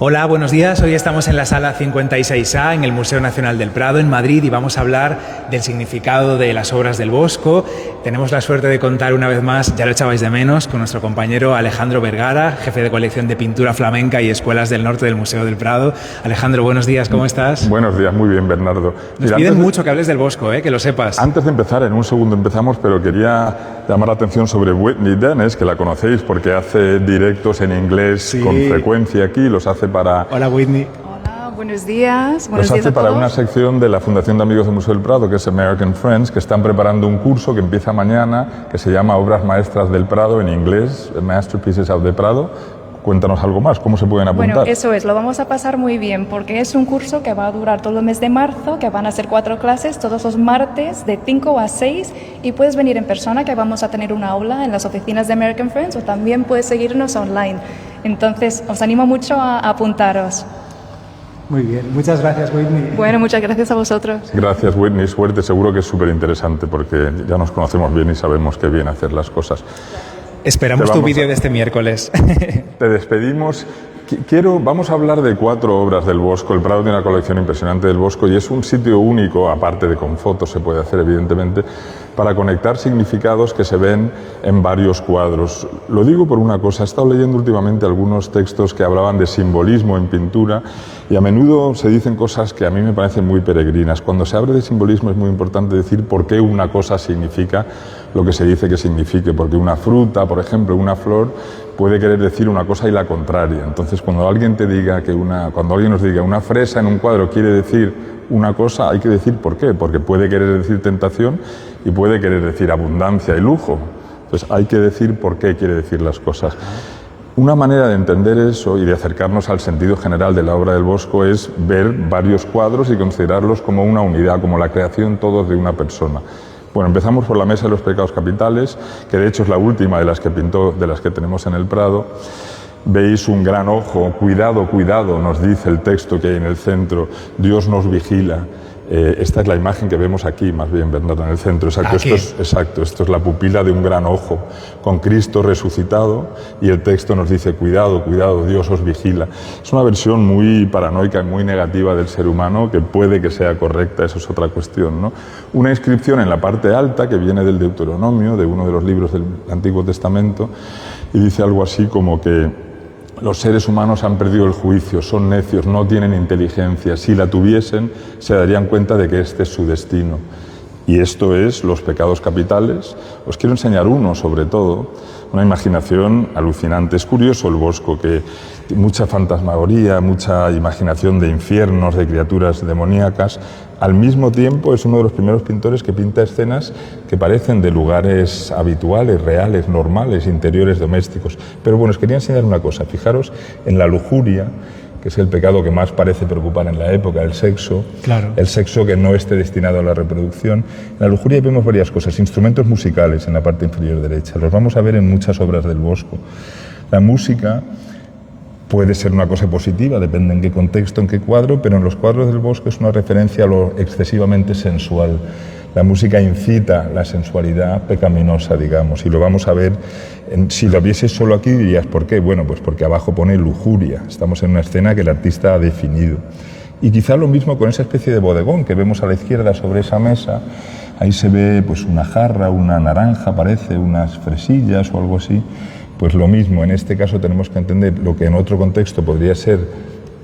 Hola, buenos días. Hoy estamos en la sala 56A en el Museo Nacional del Prado en Madrid y vamos a hablar del significado de las obras del Bosco. Tenemos la suerte de contar una vez más, ya lo echabais de menos, con nuestro compañero Alejandro Vergara, jefe de colección de pintura flamenca y escuelas del norte del Museo del Prado. Alejandro, buenos días, ¿cómo estás? Buenos días, muy bien, Bernardo. Nos piden mucho que hables del Bosco, que lo sepas. Antes de empezar, en un segundo empezamos, pero quería llamar la atención sobre Whitney Dennis, que la conocéis porque hace directos en inglés con frecuencia aquí, los hace para... Hola, Whitney. Hola, buenos días. Los hace para una sección de la Fundación de Amigos del Museo del Prado, que es American Friends, que están preparando un curso que empieza mañana, que se llama Obras Maestras del Prado, en inglés, Masterpieces of the Prado. Cuéntanos algo más, ¿cómo se pueden apuntar? Bueno, eso es, lo vamos a pasar muy bien, porque es un curso que va a durar todo el mes de marzo, que van a ser 4 clases, todos los martes, de 5 a 6, y puedes venir en persona, que vamos a tener una aula en las oficinas de American Friends, o también puedes seguirnos online. Entonces, os animo mucho a apuntaros. Muy bien, muchas gracias, Whitney. Bueno, muchas gracias a vosotros. Gracias, Whitney, suerte, seguro que es súper interesante, porque ya nos conocemos bien y sabemos qué bien hacer las cosas. Esperamos tu vídeo de este miércoles. Te despedimos. Vamos a hablar de 4 obras del Bosco. El Prado tiene una colección impresionante del Bosco y es un sitio único, aparte de con fotos se puede hacer evidentemente, para conectar significados que se ven en varios cuadros. Lo digo por una cosa, he estado leyendo últimamente algunos textos que hablaban de simbolismo en pintura y a menudo se dicen cosas que a mí me parecen muy peregrinas. Cuando se habla de simbolismo es muy importante decir por qué una cosa significa lo que se dice que signifique, porque una fruta, por ejemplo, una flor, puede querer decir una cosa y la contraria. Entonces, cuando alguien nos diga una fresa en un cuadro quiere decir una cosa, hay que decir por qué, porque puede querer decir tentación y puede querer decir abundancia y lujo. Entonces, hay que decir por qué quiere decir las cosas. Una manera de entender eso y de acercarnos al sentido general de la obra del Bosco es ver varios cuadros y considerarlos como una unidad, como la creación todos de una persona. Bueno, empezamos por la Mesa de los Pecados Capitales, que de hecho es la última de las que pintó, de las que tenemos en el Prado. Veis un gran ojo, cuidado, cuidado, nos dice el texto que hay en el centro, Dios nos vigila. Esta es la imagen que vemos aquí, más bien, Bernardo, en el centro. Exacto, esto es la pupila de un gran ojo, con Cristo resucitado, y el texto nos dice, cuidado, cuidado, Dios os vigila. Es una versión muy paranoica y muy negativa del ser humano, que puede que sea correcta, eso es otra cuestión, ¿no? Una inscripción en la parte alta, que viene del Deuteronomio, de uno de los libros del Antiguo Testamento, y dice algo así como que los seres humanos han perdido el juicio, son necios, no tienen inteligencia. Si la tuviesen, se darían cuenta de que este es su destino. Y esto es los pecados capitales. Os quiero enseñar uno, sobre todo, una imaginación alucinante. Es curioso el Bosco, que mucha fantasmagoría, mucha imaginación de infiernos, de criaturas demoníacas. Al mismo tiempo es uno de los primeros pintores que pinta escenas que parecen de lugares habituales, reales, normales, interiores, domésticos. Pero bueno, os quería enseñar una cosa. Fijaros en la lujuria, que es el pecado que más parece preocupar en la época, el sexo, claro. El sexo que no esté destinado a la reproducción. En la lujuria vemos varias cosas, instrumentos musicales en la parte inferior derecha, los vamos a ver en muchas obras del Bosco. La música puede ser una cosa positiva, depende en qué contexto, en qué cuadro, pero en los cuadros del Bosco es una referencia a lo excesivamente sensual. La música incita la sensualidad pecaminosa, digamos, y lo vamos a ver. Si lo vieses solo aquí dirías, ¿por qué? Bueno, pues porque abajo pone lujuria. Estamos en una escena que el artista ha definido. Y quizá lo mismo con esa especie de bodegón que vemos a la izquierda sobre esa mesa. Ahí se ve pues una jarra, una naranja, parece, unas fresillas o algo así. Pues lo mismo, en este caso tenemos que entender lo que en otro contexto podría ser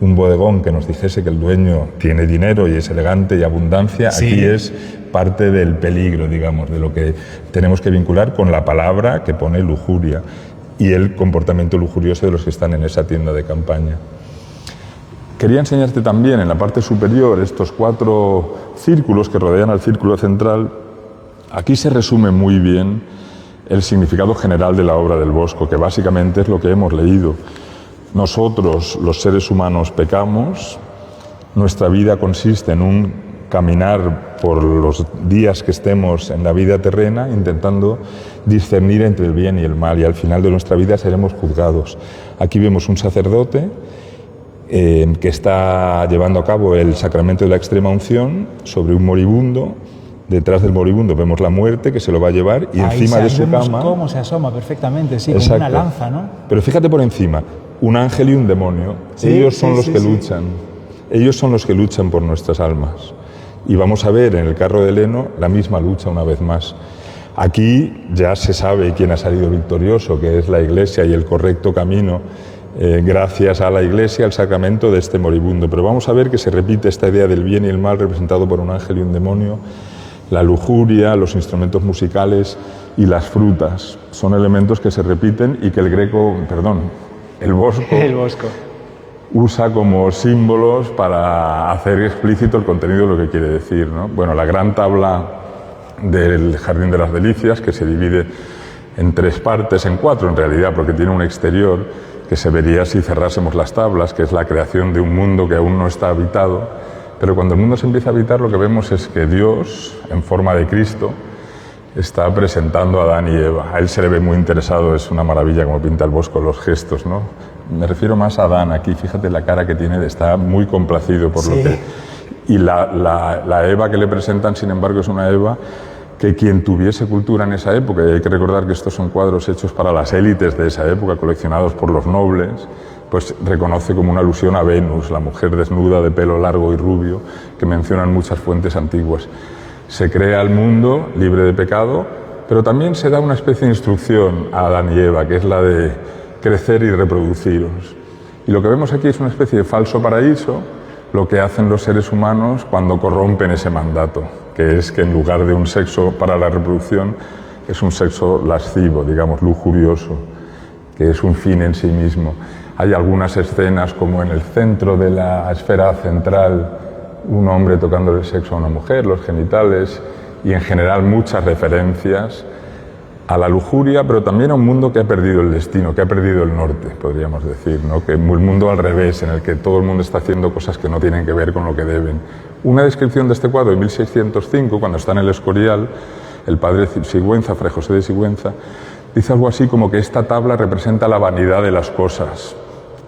un bodegón que nos dijese que el dueño tiene dinero y es elegante y abundancia. Sí. Aquí es parte del peligro, digamos, de lo que tenemos que vincular con la palabra que pone lujuria y el comportamiento lujurioso de los que están en esa tienda de campaña. Quería enseñarte también en la parte superior estos 4 círculos que rodean al círculo central. Aquí se resume muy bien el significado general de la obra del Bosco, que básicamente es lo que hemos leído. Nosotros, los seres humanos, pecamos, nuestra vida consiste en un caminar por los días que estemos en la vida terrena, intentando discernir entre el bien y el mal, y al final de nuestra vida seremos juzgados. Aquí vemos un sacerdote que está llevando a cabo el sacramento de la extrema unción sobre un moribundo. Detrás del moribundo vemos la muerte que se lo va a llevar y ahí encima de su cama... cómo se asoma perfectamente, sí, exacto, como una lanza, ¿no? Pero fíjate por encima, un ángel y un demonio. Ellos son los que luchan. Ellos son los que luchan por nuestras almas. Y vamos a ver en el carro de heno la misma lucha una vez más. Aquí ya se sabe quién ha salido victorioso, que es la Iglesia y el correcto camino, gracias a la Iglesia, al sacramento de este moribundo. Pero vamos a ver que se repite esta idea del bien y el mal representado por un ángel y un demonio, la lujuria, los instrumentos musicales y las frutas. Son elementos que se repiten y que el Bosco usa como símbolos para hacer explícito el contenido de lo que quiere decir, ¿no? Bueno, la gran tabla del Jardín de las Delicias, que se divide en 3 partes, en 4 en realidad, porque tiene un exterior que se vería si cerrásemos las tablas, que es la creación de un mundo que aún no está habitado. Pero cuando el mundo se empieza a habitar, lo que vemos es que Dios, en forma de Cristo, está presentando a Adán y Eva. A él se le ve muy interesado, es una maravilla como pinta el Bosco, los gestos, ¿no? Me refiero más a Adán aquí, fíjate la cara que tiene, está muy complacido por lo que... Y la Eva que le presentan, sin embargo, es una Eva que quien tuviese cultura en esa época, y hay que recordar que estos son cuadros hechos para las élites de esa época, coleccionados por los nobles, pues reconoce como una alusión a Venus, la mujer desnuda de pelo largo y rubio, que mencionan muchas fuentes antiguas. Se crea el mundo libre de pecado, pero también se da una especie de instrucción a Adán y Eva, que es la de crecer y reproduciros. Y lo que vemos aquí es una especie de falso paraíso, lo que hacen los seres humanos cuando corrompen ese mandato, que es que en lugar de un sexo para la reproducción, es un sexo lascivo, digamos, lujurioso, que es un fin en sí mismo. Hay algunas escenas como en el centro de la esfera central, un hombre tocándole el sexo a una mujer, los genitales, y en general muchas referencias a la lujuria, pero también a un mundo que ha perdido el destino, que ha perdido el norte, podríamos decir, ¿no? Que el mundo al revés, en el que todo el mundo está haciendo cosas que no tienen que ver con lo que deben. Una descripción de este cuadro de 1605, cuando está en el Escorial, el padre Sigüenza, Fray José de Sigüenza, dice algo así como que esta tabla representa la vanidad de las cosas.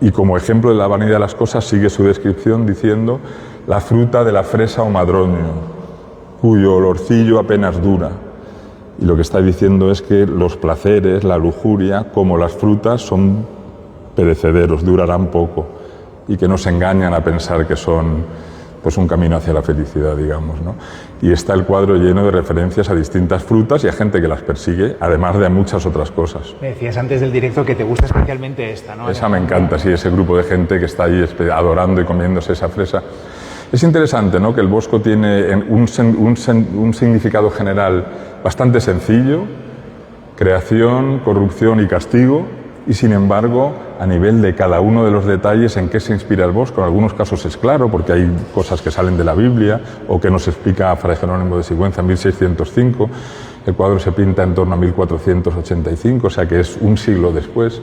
Y como ejemplo de la vanidad de las cosas sigue su descripción diciendo la fruta de la fresa o madroño, cuyo olorcillo apenas dura. Y lo que está diciendo es que los placeres, la lujuria, como las frutas, son perecederos, durarán poco, y que nos engañan a pensar que son pues un camino hacia la felicidad, digamos, ¿no? Y está el cuadro lleno de referencias a distintas frutas y a gente que las persigue, además de a muchas otras cosas. Me decías antes del directo que te gusta especialmente esta, ¿no? Esa me encanta, sí, ese grupo de gente que está ahí adorando y comiéndose esa fresa. Es interesante, ¿no?, que el Bosco tiene un significado general bastante sencillo: creación, corrupción y castigo, y sin embargo, a nivel de cada uno de los detalles en qué se inspira el Bosco, en algunos casos es claro, porque hay cosas que salen de la Biblia o que nos explica Fray Jerónimo de Sigüenza en 1605, el cuadro se pinta en torno a 1485, o sea que es un siglo después.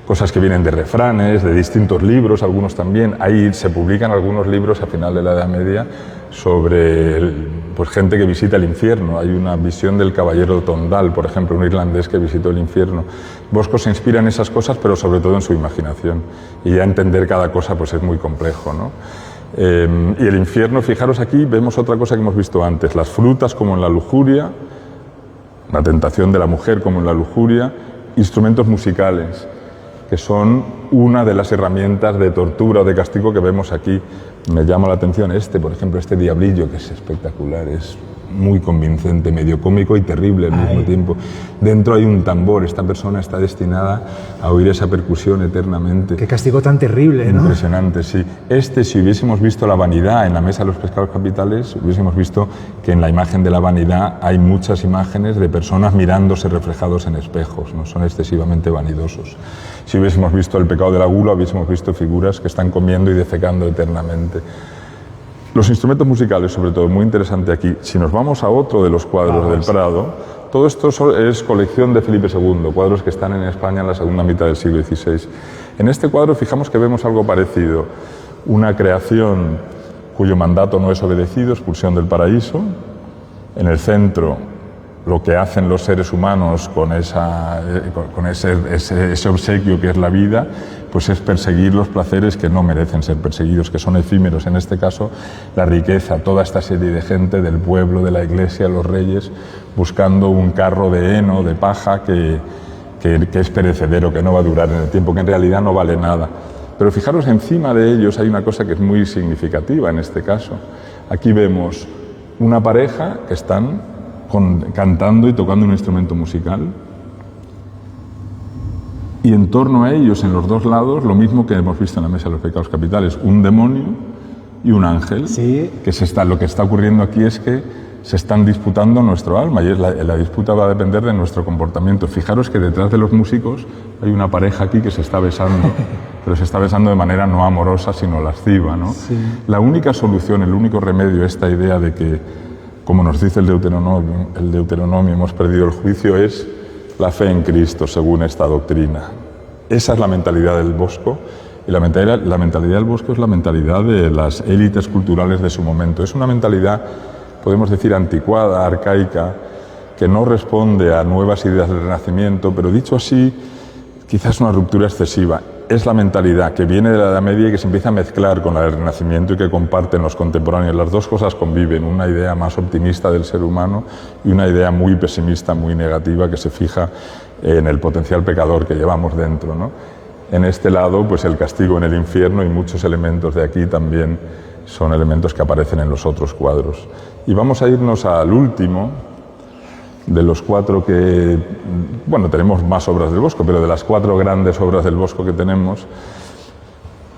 Cosas que vienen de refranes, de distintos libros, algunos también. Ahí se publican algunos libros a final de la Edad Media sobre pues gente que visita el infierno. Hay una visión del caballero Tondal, por ejemplo, un irlandés que visitó el infierno. Bosco se inspira en esas cosas, pero sobre todo en su imaginación. Y ya entender cada cosa pues es muy complejo, ¿no? Y el infierno, fijaros aquí, vemos otra cosa que hemos visto antes. Las frutas como en la lujuria, la tentación de la mujer como en la lujuria, instrumentos musicales, que son una de las herramientas de tortura o de castigo que vemos aquí. Me llama la atención por ejemplo, este diablillo, que es espectacular, es muy convincente, medio cómico y terrible al mismo tiempo. Dentro hay un tambor, esta persona está destinada a oír esa percusión eternamente. Qué castigo tan terrible, ¿no? Impresionante, sí. Si hubiésemos visto la vanidad en la mesa de los pescados capitales, hubiésemos visto que en la imagen de la vanidad hay muchas imágenes de personas mirándose reflejados en espejos, no son excesivamente vanidosos. Si hubiésemos visto el pecado de la gula, hubiésemos visto figuras que están comiendo y defecando eternamente. Los instrumentos musicales, sobre todo, muy interesante aquí. Si nos vamos a otro de los cuadros del Prado, todo esto es colección de Felipe II, cuadros que están en España en la segunda mitad del siglo XVI. En este cuadro fijamos que vemos algo parecido, una creación cuyo mandato no es obedecido, expulsión del paraíso. En el centro, lo que hacen los seres humanos con ese obsequio que es la vida, pues es perseguir los placeres que no merecen ser perseguidos, que son efímeros. En este caso, la riqueza, toda esta serie de gente del pueblo, de la iglesia, los reyes, buscando un carro de heno, de paja, que que es perecedero, que no va a durar en el tiempo, que en realidad no vale nada. Pero fijaros, encima de ellos hay una cosa que es muy significativa en este caso. Aquí vemos una pareja que están cantando y tocando un instrumento musical, y en torno a ellos, en los dos lados, lo mismo que hemos visto en la Mesa de los Pecados Capitales, un demonio y un ángel. Sí. Lo que está ocurriendo aquí es que se están disputando nuestro alma, y la disputa va a depender de nuestro comportamiento. Fijaros que detrás de los músicos hay una pareja aquí que se está besando, pero se está besando de manera no amorosa, sino lasciva, ¿no? Sí. La única solución, el único remedio a esta idea de que, como nos dice el Deuteronomio, hemos perdido el juicio, es la fe en Cristo, según esta doctrina. Esa es la mentalidad del Bosco, y la mentalidad del Bosco es la mentalidad de las élites culturales de su momento. Es una mentalidad, podemos decir, anticuada, arcaica, que no responde a nuevas ideas del Renacimiento, pero dicho así, quizás una ruptura excesiva. Es la mentalidad que viene de la Edad Media y que se empieza a mezclar con la del Renacimiento y que comparten los contemporáneos. Las dos cosas conviven, una idea más optimista del ser humano y una idea muy pesimista, muy negativa, que se fija en el potencial pecador que llevamos dentro, ¿no? En este lado, pues el castigo en el infierno, y muchos elementos de aquí también son elementos que aparecen en los otros cuadros. Y vamos a irnos al último de los cuatro que, bueno, tenemos más obras del Bosco, pero de las cuatro grandes obras del Bosco que tenemos,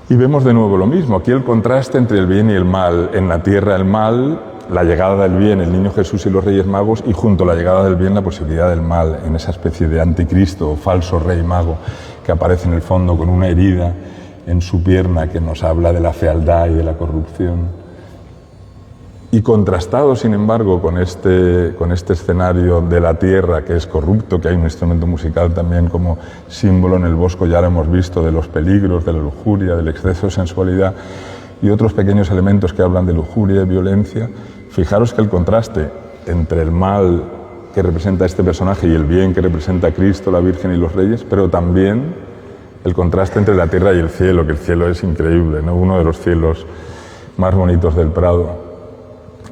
y vemos de nuevo lo mismo. Aquí el contraste entre el bien y el mal. En la tierra el mal, la llegada del bien, el niño Jesús y los Reyes Magos, y junto a la llegada del bien la posibilidad del mal, en esa especie de anticristo o falso rey mago que aparece en el fondo con una herida en su pierna que nos habla de la fealdad y de la corrupción. Y contrastado, sin embargo, con este escenario de la tierra que es corrupto, que hay un instrumento musical también como símbolo en el Bosco, ya lo hemos visto, de los peligros, de la lujuria, del exceso de sensualidad y otros pequeños elementos que hablan de lujuria y violencia. Fijaros que el contraste entre el mal que representa este personaje y el bien que representa a Cristo, la Virgen y los Reyes, pero también el contraste entre la tierra y el cielo, que el cielo es increíble, ¿no? Uno de los cielos más bonitos del Prado.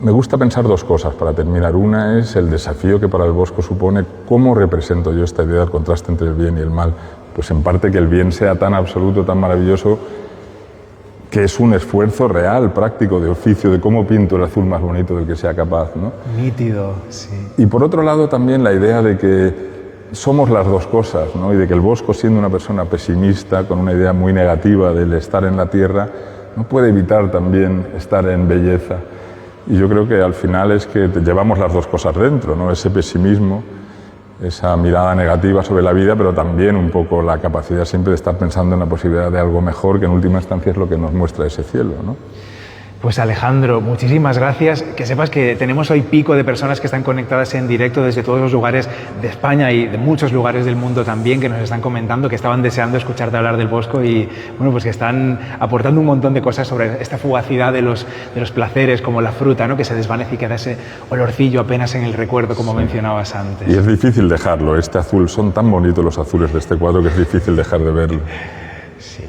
Me gusta pensar dos cosas para terminar. Una es el desafío que para el Bosco supone cómo represento yo esta idea del contraste entre el bien y el mal. Pues en parte que el bien sea tan absoluto, tan maravilloso, que es un esfuerzo real, práctico, de oficio, de cómo pinto el azul más bonito del que sea capaz, ¿no? Nítido, sí. Y por otro lado también la idea de que somos las dos cosas, ¿no? Y de que el Bosco, siendo una persona pesimista, con una idea muy negativa del estar en la tierra, no puede evitar también estar en belleza. Y yo creo que al final es que llevamos las dos cosas dentro, ¿no? Ese pesimismo, esa mirada negativa sobre la vida, pero también un poco la capacidad siempre de estar pensando en la posibilidad de algo mejor, que en última instancia es lo que nos muestra ese cielo, ¿no? Pues Alejandro, muchísimas gracias. Que sepas que tenemos hoy pico de personas que están conectadas en directo desde todos los lugares de España y de muchos lugares del mundo también, que nos están comentando, que estaban deseando escucharte hablar del Bosco y, bueno, pues que están aportando un montón de cosas sobre esta fugacidad de los placeres, como la fruta, ¿no? Que se desvanece y queda ese olorcillo apenas en el recuerdo, como mencionabas antes. Y es difícil dejarlo. Este azul, son tan bonitos los azules de este cuadro que es difícil dejar de verlo. Sí.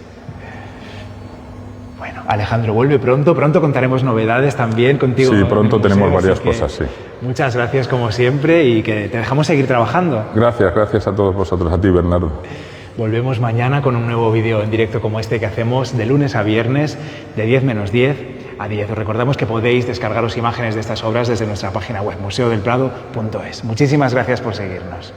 Alejandro, vuelve pronto contaremos novedades también contigo. Sí, pronto tenemos varias cosas, sí. Muchas gracias como siempre y que te dejamos seguir trabajando. Gracias a todos vosotros, a ti, Bernardo. Volvemos mañana con un nuevo vídeo en directo como este que hacemos de lunes a viernes de 10 menos 10 a 10. Os recordamos que podéis descargaros imágenes de estas obras desde nuestra página web museodelprado.es. Muchísimas gracias por seguirnos.